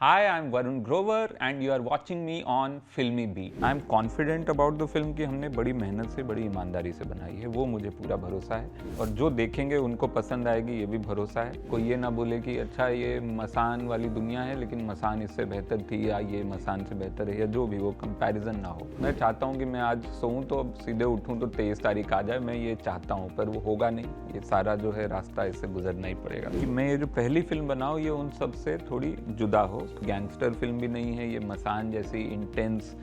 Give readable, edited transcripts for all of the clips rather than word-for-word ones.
Hi, I'm Varun Grover and you are watching me on Filmy Beat. I'm confident about the film कि हमने बड़ी मेहनत से बड़ी ईमानदारी से बनाई है, वो मुझे पूरा भरोसा है और जो देखेंगे उनको पसंद आएगी ये भी भरोसा है। कोई ये ना बोले कि अच्छा ये मसान वाली दुनिया है लेकिन मसान इससे बेहतर थी या ये मसान से बेहतर है या जो भी, वो कंपैरिजन ना हो। मैं चाहता हूँ कि मैं आज सोऊं तो अब सीधे उठूँ तो 23 तारीख आ जाए, मैं ये चाहता हूँ, पर वो होगा नहीं। ये सारा जो है रास्ता इससे गुजरना ही पड़ेगा कि मैं ये जो पहली फिल्म बनाऊँ ये उन सब से थोड़ी जुदा हो। गैंगस्टर फिल्म भी नहीं है ये, मसान जैसी इंटेंस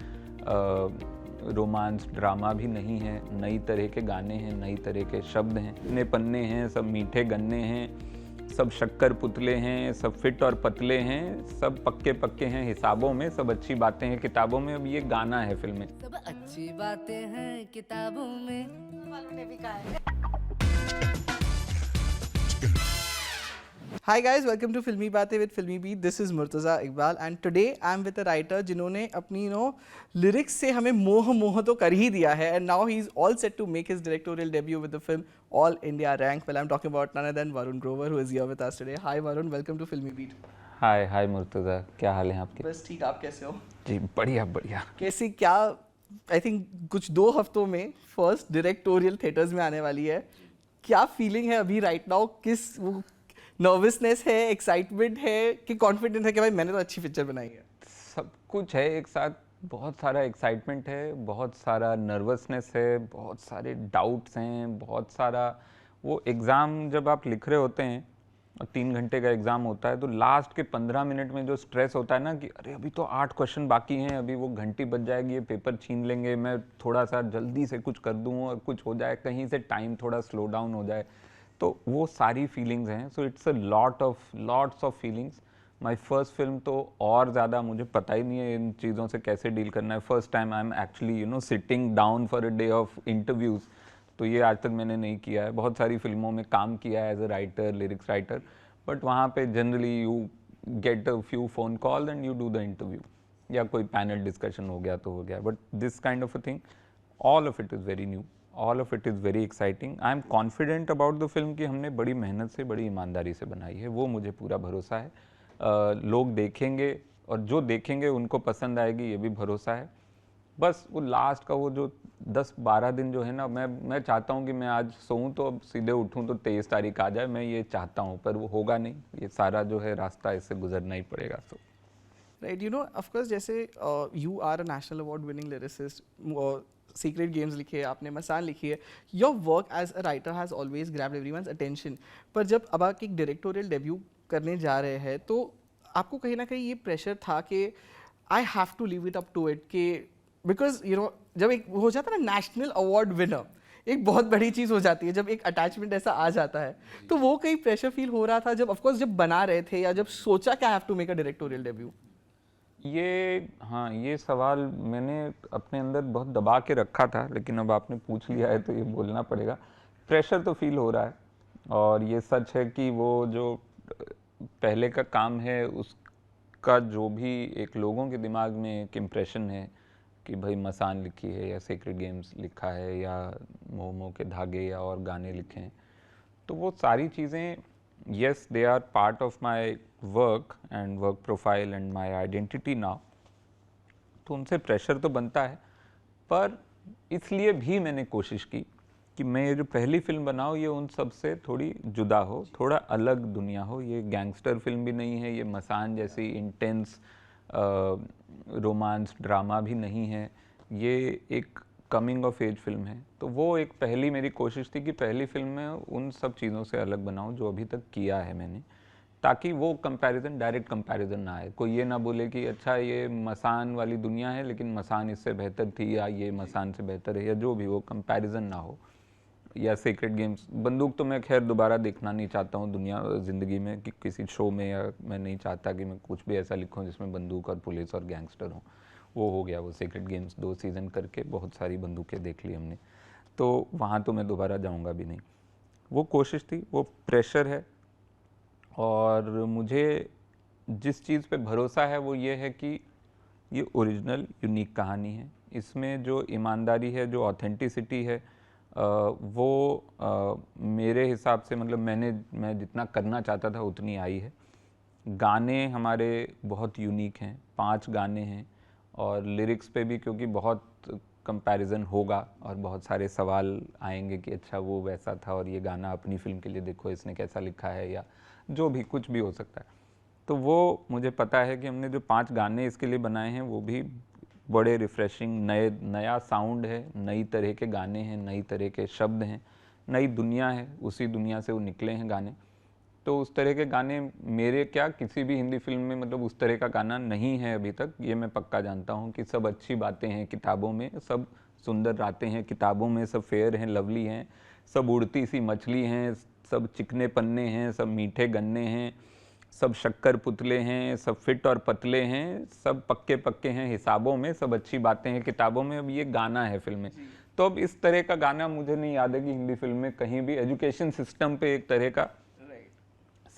रोमांस ड्रामा भी नहीं है। नई तरह के गाने हैं, नई तरह के शब्द हैं, इतने पन्ने हैं, सब मीठे गन्ने हैं, सब शक्कर पुतले हैं, सब फिट और पतले हैं, सब पक्के पक्के हैं हिसाबों में, सब अच्छी बातें हैं किताबों में। अब ये गाना है फिल्म में, सब अच्छी बातें हैं किताबों में, वालों ने भी कहा है। Hi guys, welcome to Filmy Baatein with Filmy Beat. This is Murtaza Iqbal and today I'm with a writer जिन्होंने अपनी lyrics से हमें मोह तो कर ही दिया है and now he's all set to make his directorial debut with the film All India Rank. Well, I'm talking about none other than Varun Grover who is here with us today. Hi Varun, welcome to Filmy Beat. हाय मुर्तज़ा, क्या हाल है आपके? बस ठीक, आप कैसे हो? जी बढ़िया बढ़िया। कैसी क्या आई थिंक कुछ 2 हफ्तों में फर्स्ट डायरेक्टोरियल थिएटर्स में आने वाली है, क्या फीलिंग है अभी राइट नाउ? किस वो नर्वसनेस है, एक्साइटमेंट है कि कॉन्फिडेंट है कि भाई मैंने तो अच्छी पिक्चर बनाई है? सब कुछ है एक साथ। बहुत सारा एक्साइटमेंट है, बहुत सारा नर्वसनेस है, बहुत सारे डाउट्स हैं, बहुत सारा वो एग्ज़ाम जब आप लिख रहे होते हैं और 3 घंटे का एग्ज़ाम होता है तो लास्ट के 15 मिनट में जो स्ट्रेस होता है ना कि अरे अभी तो 8 क्वेश्चन बाकी हैं, अभी वो घंटी बज जाएगी, ये पेपर छीन लेंगे, मैं थोड़ा सा जल्दी से कुछ कर दूँ और कुछ हो जाए, कहीं से टाइम थोड़ा स्लो डाउन हो जाए, तो वो सारी फीलिंग्स हैं। So it's a lots of feelings. My first film तो और ज़्यादा मुझे पता ही नहीं है इन चीज़ों से कैसे डील करना है। First time I am actually sitting down for a day of interviews, तो ये आज तक मैंने नहीं किया है। बहुत सारी फिल्मों में काम किया है as a writer, lyrics writer, but वहाँ पे generally you get a few phone call and you do the interview, या कोई पैनल डिस्कशन हो गया तो हो गया, but this kind of a thing, all of it is very new, all of it is very exciting. I am confident about the film कि हमने बड़ी मेहनत से बड़ी ईमानदारी से बनाई है, वो मुझे पूरा भरोसा है। लोग देखेंगे और जो देखेंगे उनको पसंद आएगी ये भी भरोसा है। बस वो लास्ट का वो जो 10-12 दिन जो है ना, मैं चाहता हूँ कि मैं आज सोऊं तो अब सीधे उठूं तो 23 तारीख आ जाए, मैं ये चाहता हूँ, पर वो होगा नहीं। ये सारा जो है रास्ता इससे गुजरना ही पड़ेगा। सो राइट, ऑफ कोर्स जैसे you are a national award winning lyricist, Sacred Games लिखी है आपने, मसान लिखी है, your work as a writer has always grabbed everyone's attention. पर जब अब आप एक डायरेक्टोरियल डेब्यू करने जा रहे हैं तो आपको कहीं ना कहीं ये प्रेशर था कि I have to live it up to it, कि बिकॉज जब एक हो जाता है ना नेशनल अवार्ड विनर, एक बहुत बड़ी चीज़ हो जाती है जब एक अटैचमेंट ऐसा आ जाता है, तो वो कहीं प्रेशर फील हो रहा था जब ऑफकोर्स जब बना रहे थे या जब सोचा कि I have to make a directorial debut? ये सवाल मैंने अपने अंदर बहुत दबा के रखा था, लेकिन अब आपने पूछ लिया है तो ये बोलना पड़ेगा। प्रेशर तो फील हो रहा है और ये सच है कि वो जो पहले का काम है उसका जो भी एक लोगों के दिमाग में एक इम्प्रेशन है कि भाई मसान लिखी है या सीक्रेट गेम्स लिखा है या मोमो के धागे या और गाने लिखे हैं, तो वो सारी चीज़ें yes they are part of my work and work profile and my identity now, तो उनसे प्रेशर तो बनता है। पर इसलिए भी मैंने कोशिश की कि मैं ये जो पहली फिल्म बनाऊँ ये उन सब से थोड़ी जुदा हो, थोड़ा अलग दुनिया हो। ये गैंगस्टर फिल्म भी नहीं है, ये मसान जैसी इंटेंस रोमांस ड्रामा भी नहीं है, ये एक कमिंग ऑफ एज फिल्म है। तो वो एक पहली मेरी कोशिश थी कि पहली फिल्म में उन सब चीज़ों से अलग बनाऊं जो अभी तक किया है मैंने, ताकि वो कंपैरिजन, डायरेक्ट कंपैरिजन ना आए। कोई ये ना बोले कि अच्छा ये मसान वाली दुनिया है लेकिन मसान इससे बेहतर थी या ये मसान से बेहतर है, या जो भी, वो कंपैरिजन ना हो। या सीक्रेट गेम्स, बंदूक तो मैं खैर दोबारा देखना नहीं चाहता हूँ दुनिया ज़िंदगी में कि किसी शो में, या मैं नहीं चाहता कि मैं कुछ भी ऐसा लिखूँ जिसमें बंदूक और पुलिस और गैंगस्टर हो। वो हो गया, वो सीक्रेट गेम्स 2 सीज़न करके बहुत सारी बंदूकें देख ली हमने, तो वहाँ तो मैं दोबारा जाऊँगा भी नहीं। वो कोशिश थी, वो प्रेशर है, और मुझे जिस चीज़ पे भरोसा है वो ये है कि ये ओरिजिनल यूनिक कहानी है। इसमें जो ईमानदारी है, जो ऑथेंटिसिटी है, वो मेरे हिसाब से, मतलब मैं जितना करना चाहता था उतनी आई है। गाने हमारे बहुत यूनिक हैं, 5 गाने हैं, और लिरिक्स पे भी क्योंकि बहुत कंपैरिजन होगा और बहुत सारे सवाल आएंगे कि अच्छा वो वैसा था और ये गाना अपनी फिल्म के लिए देखो इसने कैसा लिखा है, या जो भी कुछ भी हो सकता है। तो वो मुझे पता है कि हमने जो 5 गाने इसके लिए बनाए हैं वो भी बड़े रिफ़्रेशिंग, नया साउंड है, नई तरह के गाने हैं, नई तरह के शब्द हैं, नई दुनिया है, उसी दुनिया से वो निकले हैं गाने। तो उस तरह के गाने मेरे क्या किसी भी हिंदी फिल्म में मतलब उस तरह का गाना नहीं है अभी तक, ये मैं पक्का जानता हूँ कि सब अच्छी बातें हैं किताबों में, सब सुंदर रातें हैं किताबों में, सब फेयर हैं, लवली हैं, सब उड़ती सी मछली हैं, सब चिकने पन्ने हैं, सब मीठे गन्ने हैं, सब शक्कर पुतले हैं, सब फिट और पतले हैं, सब पक्के पक्के हैं हिसाबों में, सब अच्छी बातें हैं किताबों में। अब ये गाना है फिल्म में, तो अब इस तरह का गाना मुझे नहीं याद है कि हिंदी फिल्म में कहीं भी एजुकेशन सिस्टम पे एक तरह का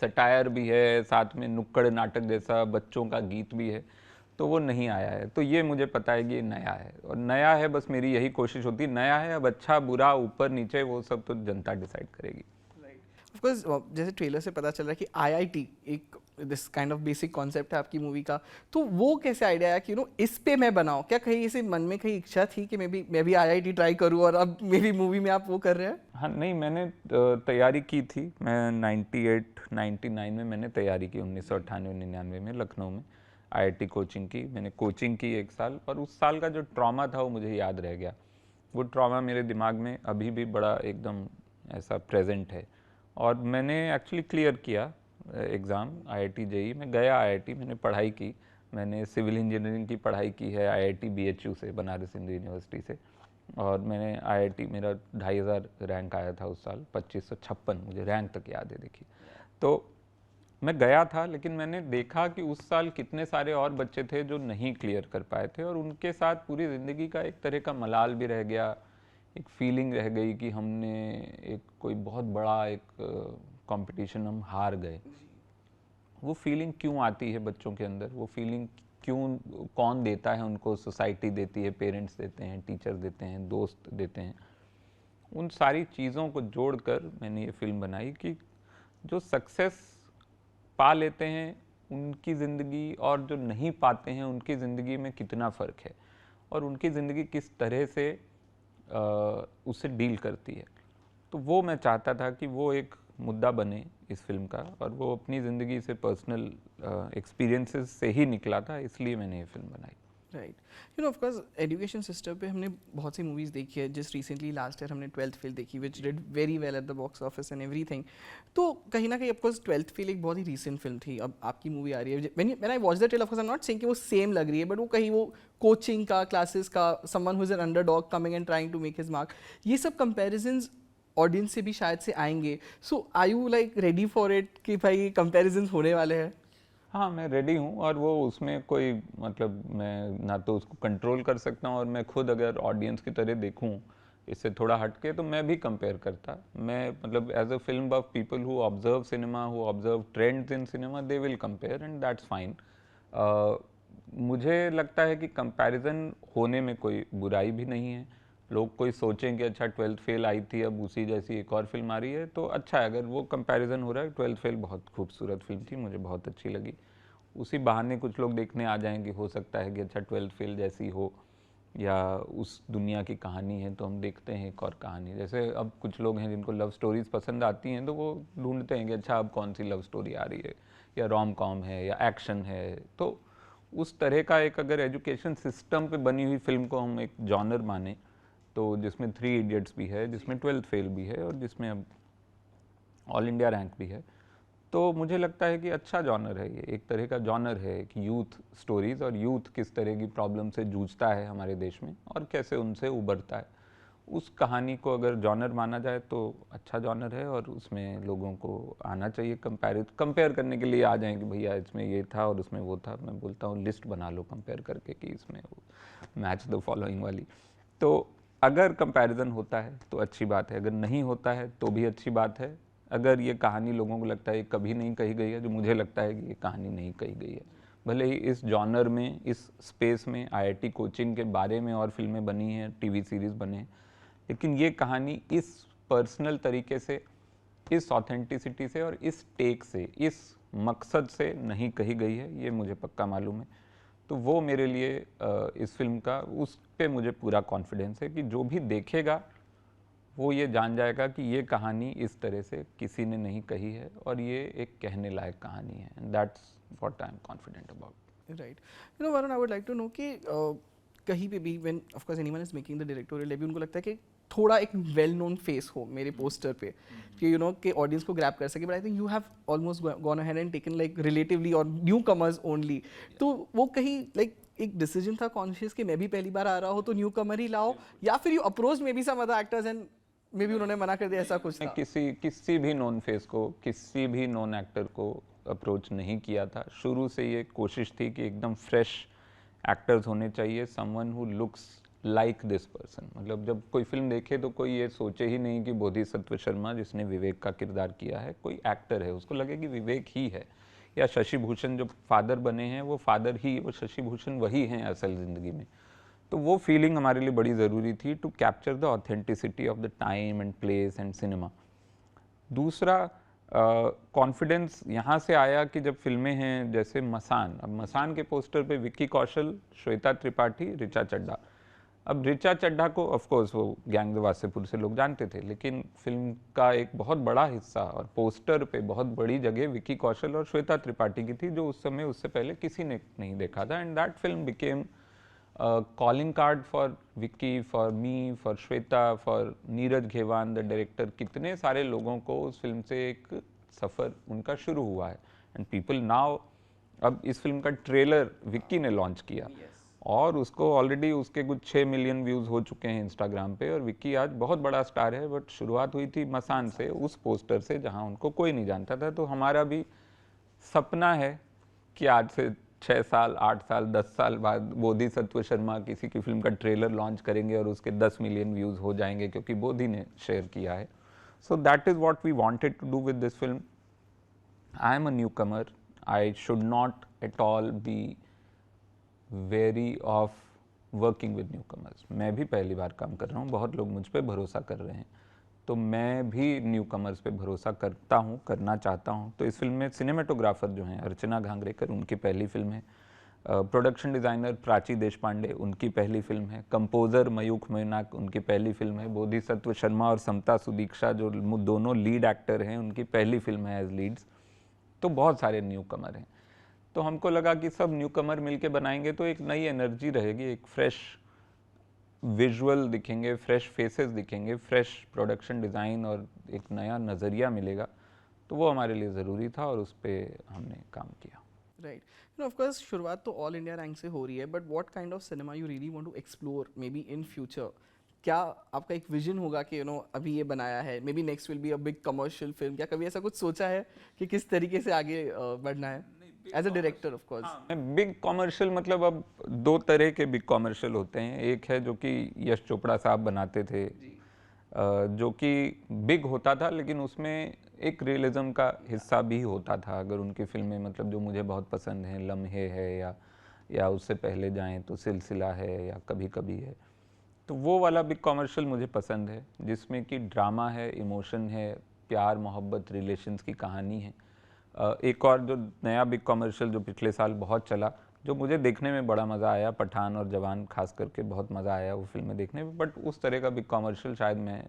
सटायर भी है, साथ में नुक्कड़ नाटक जैसा बच्चों का गीत भी है, तो वो नहीं आया है। तो ये मुझे पता है कि ये नया है, और नया है बस मेरी यही कोशिश होती है, नया है, अब अच्छा बुरा ऊपर नीचे वो सब तो जनता डिसाइड करेगी। ऑफ कोर्स जैसे ट्रेलर से पता चल रहा है कि आईआईटी एक this kind of basic concept है आपकी मूवी का, तो वो कैसे आइडिया आया कि इस पे मैं बनाऊं? क्या कहीं ऐसे मन में कहीं इच्छा थी कि मैं भी आईआईटी ट्राई करूं, और अब मेरी मूवी में आप वो कर रहे हैं? हाँ नहीं, मैंने तैयारी की थी, मैं 98-99 में मैंने तैयारी की, 1998-99 में लखनऊ में आईआईटी कोचिंग की। मैंने कोचिंग की 1 साल, और उस साल का जो ट्रॉमा था वो मुझे याद रह गया। वो ट्रॉमा मेरे दिमाग में अभी भी बड़ा एकदम ऐसा प्रेजेंट है। और मैंने एक्चुअली क्लियर किया एग्ज़ाम आईआईटी जेईई में, गया आईआईटी, मैंने पढ़ाई की, मैंने सिविल इंजीनियरिंग की पढ़ाई की है आईआईटी बीएचयू से, बनारस हिंदू यूनिवर्सिटी से। और मैंने आईआईटी, मेरा 2500 रैंक आया था उस साल, 2556 मुझे रैंक तक याद है। देखिए, तो मैं गया था, लेकिन मैंने देखा कि उस साल कितने सारे और बच्चे थे जो नहीं क्लियर कर पाए थे, और उनके साथ पूरी ज़िंदगी का एक तरह का मलाल भी रह गया, एक फीलिंग रह गई कि हमने एक कोई बहुत बड़ा एक कंपटीशन हम हार गए। वो फीलिंग क्यों आती है बच्चों के अंदर, वो फीलिंग क्यों, कौन देता है उनको? सोसाइटी देती है, पेरेंट्स देते हैं, टीचर्स देते हैं, दोस्त देते हैं। उन सारी चीज़ों को जोड़कर मैंने ये फिल्म बनाई कि जो सक्सेस पा लेते हैं उनकी ज़िंदगी और जो नहीं पाते हैं उनकी ज़िंदगी में कितना फ़र्क है, और उनकी ज़िंदगी किस तरह से उससे डील करती है। तो वो मैं चाहता था कि वो एक मुद्दा बने इस फिल्म का, और वो अपनी ज़िंदगी से, पर्सनल एक्सपीरियंसेस से ही निकला था, इसलिए मैंने ये फिल्म बनाई। Right, of course education system पे हमने बहुत सी मूवीज़ देखी है। जस्ट रिसेंटली लास्ट ईयर हमने 12th फेल देखी, which did very well at the box office and everything. तो कहीं ना कहीं ऑफकोर्स 12th फेल एक बहुत ही रीसेंट फिल्म थी, अब आपकी मूवी आ रही है। When I watch the trailer, of course I am not saying कि वो सेम लग रही है, बट वो कहीं वो कोचिंग का, क्लासेस का, someone who is an underdog coming and trying to make his mark, ये सब कंपेरिजन्स ऑडियंस से भी शायद से आएंगे। So are you like ready for it कि भाई कंपेरिजन्स होने वाले हैं? हाँ, मैं रेडी हूँ, और वो उसमें कोई मतलब मैं ना तो उसको कंट्रोल कर सकता हूँ, और मैं खुद अगर ऑडियंस की तरह देखूँ इससे थोड़ा हटके तो मैं भी कंपेयर करता। मैं मतलब as a film buff, people who observe cinema, who observe trends in cinema, they will compare and that's fine. मुझे लगता है कि कंपैरिजन होने में कोई बुराई भी नहीं है। लोग कोई सोचें कि अच्छा 12th फेल आई थी, अब उसी जैसी एक और फिल्म आ रही है, तो अच्छा है अगर वो कंपैरिजन हो रहा है। 12th फेल बहुत खूबसूरत फिल्म थी, मुझे बहुत अच्छी लगी। उसी बहाने कुछ लोग देखने आ जाएंगे, हो सकता है कि अच्छा 12th फेल जैसी हो, या उस दुनिया की कहानी है तो हम देखते हैं एक और कहानी। जैसे अब कुछ लोग हैं जिनको लव स्टोरीज पसंद आती हैं, तो वो ढूंढते हैं कि अच्छा अब कौन सी लव स्टोरी आ रही है, या रोम कॉम है, या एक्शन है। तो उस तरह का एक अगर एजुकेशन सिस्टम पे बनी हुई फिल्म को हम एक जॉनर माने, तो जिसमें 3 इडियट्स भी है, जिसमें 12th फेल भी है, और जिसमें अब ऑल इंडिया रैंक भी है, तो मुझे लगता है कि अच्छा जॉनर है ये, एक तरह का जॉनर है कि यूथ स्टोरीज़, और यूथ किस तरह की प्रॉब्लम से जूझता है हमारे देश में और कैसे उनसे उबरता है, उस कहानी को अगर जॉनर माना जाए तो अच्छा जॉनर है। और उसमें लोगों को आना चाहिए, कंपेयर करने के लिए आ जाएं कि भैया इसमें ये था और उसमें वो था। मैं बोलता हूँ लिस्ट बना लो कंपेयर करके कि इसमें मैच द फॉलोइंग वाली। तो अगर कंपैरिजन होता है तो अच्छी बात है, अगर नहीं होता है तो भी अच्छी बात है। अगर ये कहानी लोगों को लगता है कभी नहीं कही गई है, जो मुझे लगता है कि ये कहानी नहीं कही गई है, भले ही इस जॉनर में, इस स्पेस में आईआईटी कोचिंग के बारे में और फिल्में बनी हैं, टीवी सीरीज़ बने हैं, लेकिन ये कहानी इस पर्सनल तरीके से, इस ऑथेंटिसिटी से और इस टेक से, इस मकसद से नहीं कही गई है, ये मुझे पक्का मालूम है। तो वो मेरे लिए इस फिल्म का, उस पे मुझे पूरा कॉन्फिडेंस है कि जो भी देखेगा वो ये जान जाएगा कि ये कहानी इस तरह से किसी ने नहीं कही है और ये एक कहने लायक कहानी है, and that's what I am confident about. Right, you know Varun, I would like to know कि कहीं पे भी when of course anyone is making the directorial debut, उनको लगता है कि थोड़ा एक वेल नोन फेस हो मेरे पोस्टर पे कि यू नो कि ऑडियंस को ग्रैब कर सके, but I think you have almost gone ahead and taken like relatively और न्यू कमर्स ओनली। तो वो कहीं लाइक एक डिसीजन था कॉन्शियस कि मैं भी पहली बार आ रहा हूँ तो न्यू कमर ही लाओ, या फिर you approach maybe some other actors and maybe उन्होंने मना कर दिया, ऐसा कुछ था? किसी भी नॉन फेस को, किसी भी नॉन एक्टर को अप्रोच नहीं किया था। शुरू से ये कोशिश थी कि एकदम फ्रेश एक्टर्स होने चाहिए, someone who looks like this person. मतलब जब कोई फिल्म देखे तो कोई ये सोचे ही नहीं कि बोधिसत्व शर्मा जिसने विवेक का किरदार किया है कोई एक्टर है, उसको लगे कि विवेक ही है, या शशि भूषण जो फादर बने हैं वो फादर ही, वो शशि भूषण वही हैं असल ज़िंदगी में। तो वो फीलिंग हमारे लिए बड़ी ज़रूरी थी to capture the authenticity of the time and place and cinema. दूसरा कॉन्फिडेंस यहाँ से आया कि जब फिल्में हैं जैसे मसान, अब मसान के पोस्टर पे विक्की कौशल, श्वेता त्रिपाठी, ऋचा चड्ढा। अब ऋचा चड्ढा को ऑफ कोर्स वो गैंग वासेपुर से लोग जानते थे, लेकिन फिल्म का एक बहुत बड़ा हिस्सा और पोस्टर पे बहुत बड़ी जगह विक्की कौशल और श्वेता त्रिपाठी की थी, जो उस समय उससे पहले किसी ने नहीं देखा था। And that film became calling card for Vicky, for me, for Shweta, for Neeraj Ghaywan the director. कितने सारे लोगों को उस फिल्म से एक सफ़र उनका शुरू हुआ है। एंड पीपल नाउ, अब इस फिल्म का ट्रेलर विक्की ने लॉन्च किया और उसको ऑलरेडी उसके कुछ 6 मिलियन व्यूज़ हो चुके हैं इंस्टाग्राम पे, और विक्की आज बहुत बड़ा स्टार है। बट शुरुआत हुई थी मसान से, उस पोस्टर से जहां उनको कोई नहीं जानता था। तो हमारा भी सपना है कि आज से 6 साल, 8 साल, 10 साल बाद बोधिसत्व शर्मा किसी की फिल्म का ट्रेलर लॉन्च करेंगे और उसके 10 मिलियन व्यूज़ हो जाएंगे क्योंकि बोधि ने शेयर किया है। So that is what we wanted to do with this film. I am a newcomer, I should not at all be very of working with newcomers. मैं भी पहली बार काम कर रहा हूँ, बहुत लोग मुझ पर भरोसा कर रहे हैं, तो मैं भी न्यू कमर्स पे भरोसा करता हूँ, करना चाहता हूँ। तो इस फिल्म में सिनेमेटोग्राफर जो हैं अर्चना घांगरेकर, उनकी पहली फिल्म है। प्रोडक्शन डिज़ाइनर प्राची देशपांडे, उनकी पहली फिल्म है। कंपोज़र मयूख मैनाक, उनकी पहली फिल्म है। बोधिसत्व शर्मा और समता सुदीक्षा जो दोनों लीड एक्टर हैं, उनकी पहली फिल्म है एज लीड्स। तो बहुत सारे न्यू कमर हैं, तो हमको लगा कि सब न्यू कमर मिलके बनाएंगे तो एक नई एनर्जी रहेगी, एक फ्रेश विजुअल दिखेंगे, फ्रेश फेसेस दिखेंगे, फ्रेश प्रोडक्शन डिज़ाइन और एक नया नज़रिया मिलेगा। तो वो हमारे लिए ज़रूरी था और उस पर हमने काम किया। Right, you know of course शुरुआत तो ऑल इंडिया रैंक से हो रही है, but what kind of cinema you really want to explore maybe in future? क्या आपका एक विजन होगा कि यू नो अभी ये बनाया है, may be next will be a big commercial film? क्या कभी ऐसा कुछ सोचा है कि किस तरीके से आगे बढ़ना है as a director? Of course big commercial मतलब अब दो तरह के बिग कॉमर्शियल होते हैं। एक है जो कि यश चोपड़ा साहब बनाते थे, जो कि बिग होता था लेकिन उसमें एक रियलिज्म का हिस्सा भी होता था। अगर उनकी फिल्में मतलब जो मुझे बहुत पसंद हैं, लम्हे है या उससे पहले जाएं तो सिलसिला है या कभी कभी है, तो वो वाला बिग कॉमर्शियल मुझे पसंद है जिसमें कि ड्रामा है, इमोशन है, प्यार मोहब्बत रिलेशंस की कहानी है। एक और जो नया बिग कॉमर्शियल जो पिछले साल बहुत चला, जो मुझे देखने में बड़ा मज़ा आया, पठान और जवान खास करके बहुत मज़ा आया वो फिल्में देखने में। बट उस तरह का बिग कॉमर्शियल शायद मैं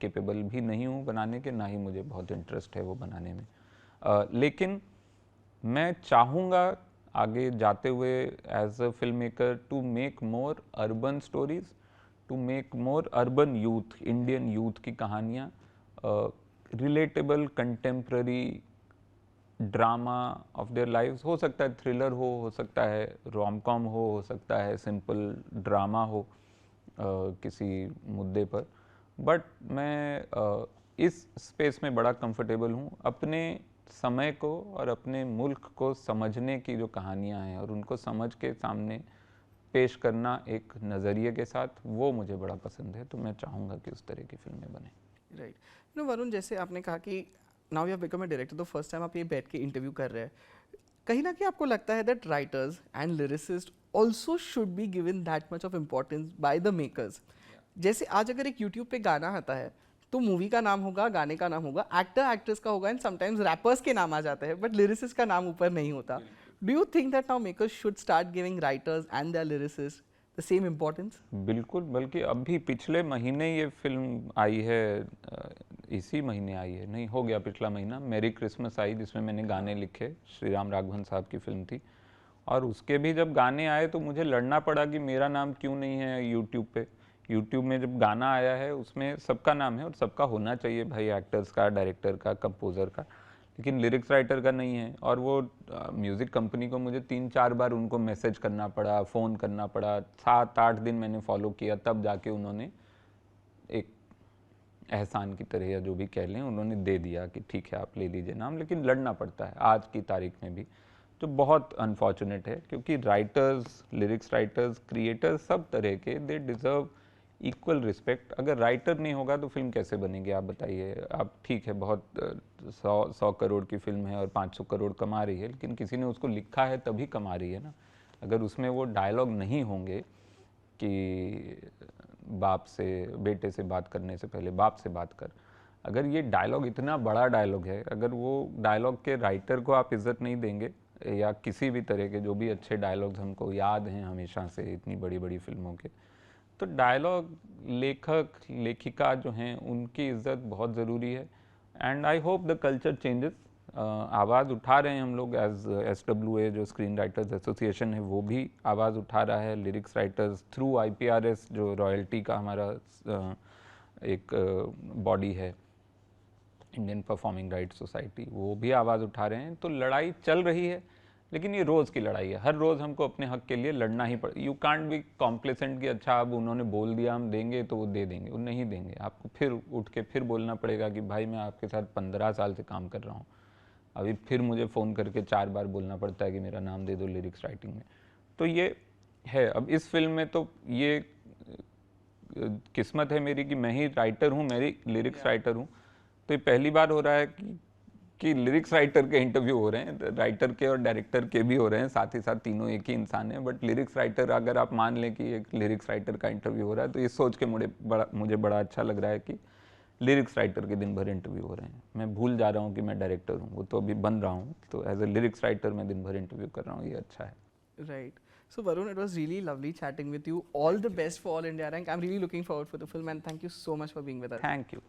केपेबल भी नहीं हूँ बनाने के, ना ही मुझे बहुत इंटरेस्ट है वो बनाने में। लेकिन मैं चाहूँगा आगे जाते हुए as a filmmaker to make more urban stories, to make more urban youth, Indian youth की कहानियाँ, relatable contemporary drama of their lives. हो सकता है थ्रिलर हो सकता है रोम कॉम हो सकता है सिंपल ड्रामा हो किसी मुद्दे पर। बट मैं इस स्पेस में बड़ा कंफर्टेबल हूँ। अपने समय को और अपने मुल्क को समझने की जो कहानियाँ हैं और उनको समझ के सामने पेश करना एक नज़रिए के साथ, वो मुझे बड़ा पसंद है। तो मैं चाहूँगा कि उस तरह की फिल्में बने। राइट, यू नो वरुण, जैसे आपने कहा कि now you have become a director, तो फर्स्ट टाइम आप ये बैठ के इंटरव्यू कर रहे हैं, कहीं ना कहीं आपको लगता है that writers and lyricist also should be given that much of importance by the makers? जैसे आज अगर एक यूट्यूब पे गाना आता है तो मूवी का नाम होगा, गाने का नाम होगा, एक्टर एक्ट्रेस का होगा, एंड समटाइम्स रैपर्स के नाम आ जाते हैं, बट लिरिसिस्ट का नाम ऊपर नहीं होता. Do you think that now makers should start giving writers and their lyricist the same importance? बिल्कुल, बल्कि अभी पिछले महीने ये फिल्म आई है, इसी महीने आई है, नहीं हो गया पिछला महीना, मेरी क्रिसमस आई, जिसमें मैंने गाने लिखे, श्री राम राघवन साहब की फिल्म थी. और उसके भी जब गाने आए तो मुझे लड़ना पड़ा कि मेरा नाम क्यों नहीं है यूट्यूब पे. यूट्यूब में जब गाना आया है उसमें सबका नाम है, और सबका होना चाहिए भाई, एक्टर्स का, डायरेक्टर का, कंपोज़र का, लेकिन लिरिक्स राइटर का नहीं है. और वो म्यूज़िक कंपनी को मुझे 3-4 बार उनको मैसेज करना पड़ा, फ़ोन करना पड़ा, 7-8 दिन मैंने फॉलो किया, तब जाके उन्होंने एक एहसान की तरह या जो भी कह लें, उन्होंने दे दिया कि ठीक है आप ले लीजिए नाम. लेकिन लड़ना पड़ता है आज की तारीख में भी, जो बहुत अनफॉर्चुनेट है, क्योंकि राइटर्स, लिरिक्स राइटर्स, क्रिएटर्स, सब तरह के, दे डिज़र्व इक्वल रिस्पेक्ट. अगर राइटर नहीं होगा तो फिल्म कैसे बनेगी, आप बताइए. आप ठीक है, बहुत 100 करोड़ की फिल्म है और 500 करोड़ कमा रही है, लेकिन किसी ने उसको लिखा है तभी कमा रही है ना. अगर उसमें वो डायलॉग नहीं होंगे कि बाप से, बेटे से बात करने से पहले बाप से बात कर, अगर ये डायलॉग इतना बड़ा डायलॉग है, अगर वो डायलॉग के राइटर को आप इज़्ज़त नहीं देंगे, या किसी भी तरह के जो भी अच्छे डायलॉग्स हमको याद हैं हमेशा से इतनी बड़ी बड़ी फिल्मों के, तो डायलॉग लेखक, लेखिका जो हैं उनकी इज़्ज़त बहुत ज़रूरी है. And I hope the culture changes. आवाज़ उठा रहे हैं हम लोग, एज SWA जो स्क्रीन राइटर्स एसोसिएशन है वो भी आवाज़ उठा रहा है. लिरिक्स राइटर्स थ्रू IPRS जो रॉयल्टी का हमारा एक बॉडी है, इंडियन परफॉर्मिंग राइट्स सोसाइटी, वो भी आवाज़ उठा रहे हैं. तो लड़ाई चल रही है, लेकिन ये रोज़ की लड़ाई है. हर रोज़ हमको अपने हक के लिए लड़ना ही पड़े. यू कांट बी कॉम्प्लेसेंट कि अच्छा अब उन्होंने बोल दिया हम देंगे तो वो दे देंगे. वो नहीं देंगे. आपको फिर उठ के फिर बोलना पड़ेगा कि भाई मैं आपके साथ 15 साल से काम कर रहा हूँ, अभी फिर मुझे फ़ोन करके 4 बार बोलना पड़ता है कि मेरा नाम दे दो लिरिक्स राइटिंग में. तो ये है. अब इस फिल्म में तो ये किस्मत है मेरी कि मैं ही राइटर हूँ, मेरी लिरिक्स राइटर हूँ. तो ये पहली बार हो रहा है कि लिरिक्स राइटर के इंटरव्यू हो रहे हैं, राइटर के और डायरेक्टर के भी हो रहे हैं, साथ ही साथ तीनों एक ही इंसान है. बट लिरिक्स राइटर, अगर आप मान लें कि एक लिरिक्स राइटर का इंटरव्यू हो रहा है, तो ये सोच के मुझे बड़ा अच्छा लग रहा है कि लिरिक्स राइटर के दिन भर इंटरव्यू हो रहे हैं. मैं भूल जा रहा हूँ कि मैं डायरेक्टर हूँ, वो तो अभी बन रहा हूँ. तो एज ए लिरिक्स राइटर मैं दिन भर इंटरव्यू कर रहा हूँ, ये अच्छा है. Right. So Varun, it was really lovely chatting with you. All the best for All India Rank. I'm really looking forward for the film, and thank you so much for being with us. Thank you.